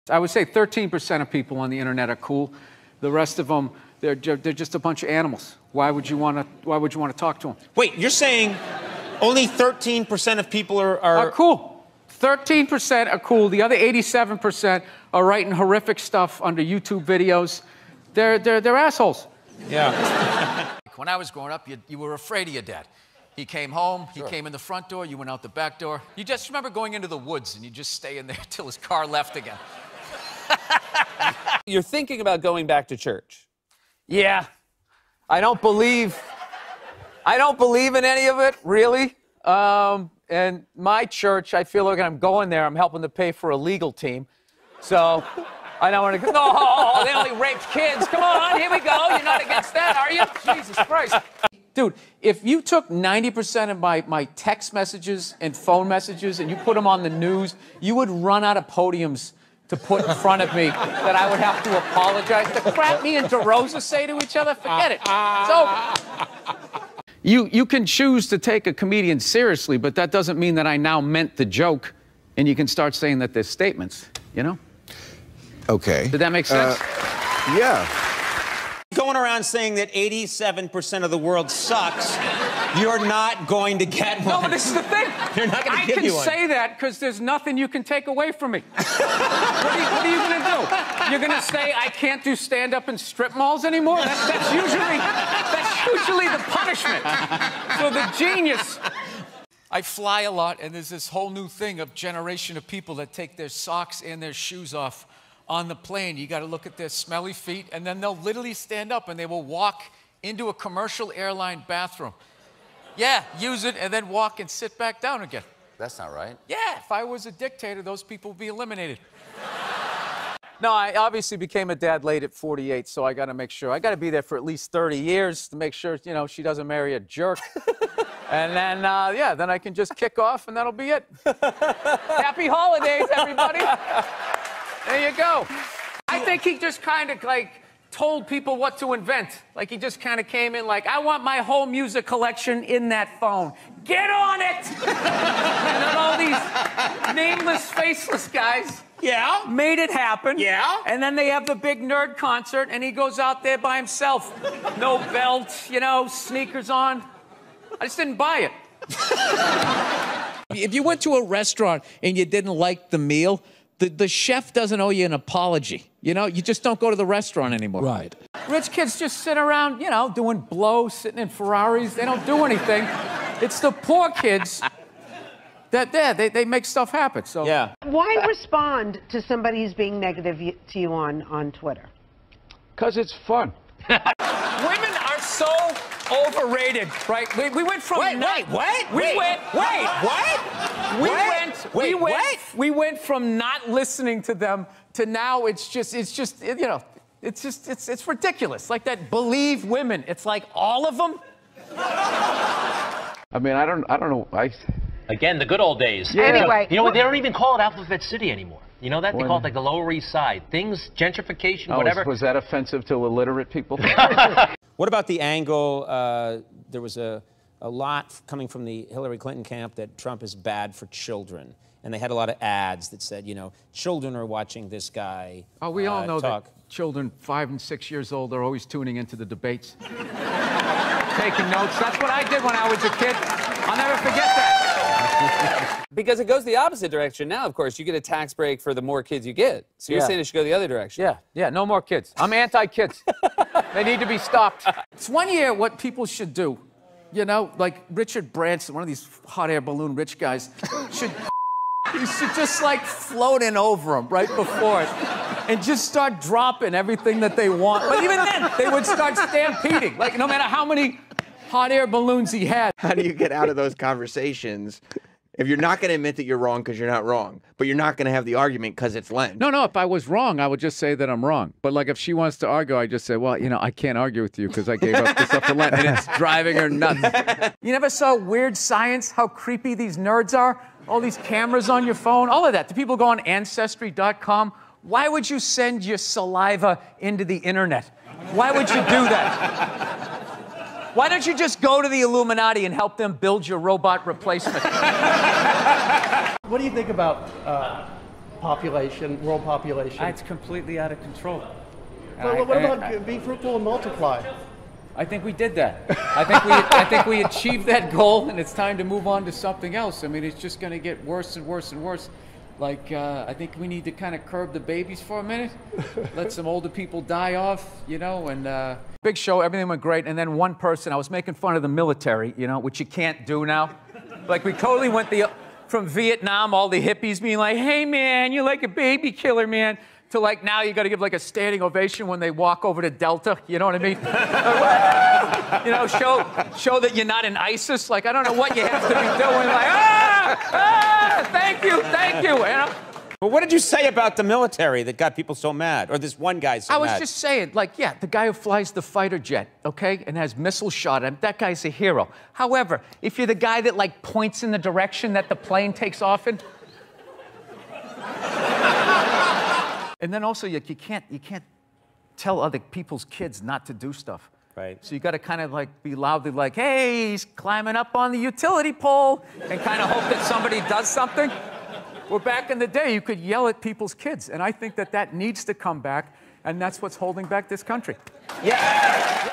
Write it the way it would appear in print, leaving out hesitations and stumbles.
I would say 13% of people on the internet are cool. The rest of them, they're just a bunch of animals. Why would you want to talk to them? Wait, you're saying only 13% of people are cool. 13% are cool. The other 87% are writing horrific stuff under YouTube videos. They're assholes. Yeah. When I was growing up, you were afraid of your dad. He came home, he came in the front door, you went out the back door. You just remember going into the woods and you just stay in there till his car left again. You're thinking about going back to church. Yeah. I don't believe in any of it, really. And my church, I feel like I'm going there, I'm helping to pay for a legal team. So I don't want to go, no, they only raped kids. Come on, here we go. You're not against that, are you? Jesus Christ. Dude, if you took 90% of my text messages and phone messages and you put them on the news, you would run out of podiums to put in front of me that I would have to apologize. The crap me and DeRosa say to each other, forget it. So you can choose to take a comedian seriously, but that doesn't mean that I now meant the joke, and you can start saying that they're statements, you know? Okay. Did that make sense? Yeah. Going around saying that 87% of the world sucks, you're not going to get one. No, but this is the thing. They're not going to give you one. I can say that because there's nothing you can take away from me. What are you going to do? You're going to say I can't do stand-up in strip malls anymore? That's usually the punishment. So the genius... I fly a lot, and there's this whole new thing of generation of people that take their socks and their shoes off on the plane. You got to look at their smelly feet, and then they'll literally stand up and they will walk into a commercial airline bathroom. Yeah, use it and then walk and sit back down again. That's not right. Yeah, if I was a dictator, those people would be eliminated. No, I obviously became a dad late at 48, so I got to make sure. I got to be there for at least 30 years to make sure, you know, she doesn't marry a jerk. And then, yeah, then I can just kick off, and that'll be it. Happy holidays, everybody. There you go. I think he just kind of, like, told people what to invent. Like, he just kind of came in like, I want my whole music collection in that phone. Get on it! And then all these nameless, faceless guys made it happen. Yeah. And then they have the big nerd concert, and he goes out there by himself. No belt, you know, sneakers on. I just didn't buy it. If you went to a restaurant and you didn't like the meal, the chef doesn't owe you an apology. You know, you just don't go to the restaurant anymore. Right. Rich kids just sit around, you know, doing blow, sitting in Ferraris. They don't do anything. It's the poor kids that they make stuff happen. So Yeah. Why respond to somebody who's being negative to you on Twitter? Because it's fun. women are so overrated, right? We went from we went from not listening to them to now it's ridiculous. Like that Believe women. It's like all of them. I mean, I don't know. Again, the good old days. Yeah. Anyway. You know what? They don't even call it Alphabet City anymore. You know that? They call it like the Lower East Side. Things, gentrification, whatever. Was that offensive to illiterate people? What about the angle? There was a lot coming from the Hillary Clinton camp that Trump is bad for children. And they had a lot of ads that said, you know, children are watching this guy Oh, we all know talk. that children 5 and 6 years old are always tuning into the debates. Taking notes. That's what I did when I was a kid. I'll never forget that. Because it goes the opposite direction now, of course. You get a tax break for the more kids you get. So you're saying it should go the other direction. Yeah, no more kids. I'm anti-kids. They need to be stopped. It's 1 year what people should do. You know, like Richard Branson, one of these hot air balloon rich guys, you should just like float in over them right before it and just start dropping everything that they want. But even then, they would start stampeding. Like, no matter how many hot air balloons he had. How do you get out of those conversations if you're not going to admit that you're wrong because you're not wrong, but you're not going to have the argument because it's Len? No, if I was wrong, I would just say that I'm wrong. But like if she wants to argue, I just say, well, you know, I can't argue with you because I gave up this up to Len, and it's driving her nuts. You never saw Weird Science, how creepy these nerds are? All these cameras on your phone, all of that. Do people go on Ancestry.com? Why would you send your saliva into the internet? Why would you do that? Why don't you just go to the Illuminati and help them build your robot replacement? What do you think about population, world population. It's completely out of control. Well, what about be fruitful and multiply? I think we did that. I think we achieved that goal, and it's time to move on to something else. I mean, it's just going to get worse and worse and worse. Like, I think we need to kind of curb the babies for a minute, let some older people die off, you know, and big show, everything went great. And then one person, I was making fun of the military, you know, which you can't do now. Like, we totally went from Vietnam, all the hippies being like, hey, man, you're like a baby killer, man, to like now you got to give like a standing ovation when they walk over to Delta, you know what I mean? You know, show that you're not in ISIS. Like, I don't know what you have to be doing. Like, thank you, you know? But what did you say about the military that got people so mad? Or this one guy so mad? I was just saying, like, yeah, the guy who flies the fighter jet, okay, and has missiles shot at him, that guy's a hero. However, if you're the guy that, like, points in the direction that the plane takes off in, and then also, like, you can't tell other people's kids not to do stuff. Right. So you got to kind of like be loudly like, hey, he's climbing up on the utility pole, and kind of hope that somebody does something. Well, back in the day, you could yell at people's kids, and I think that needs to come back, and that's what's holding back this country. Yeah.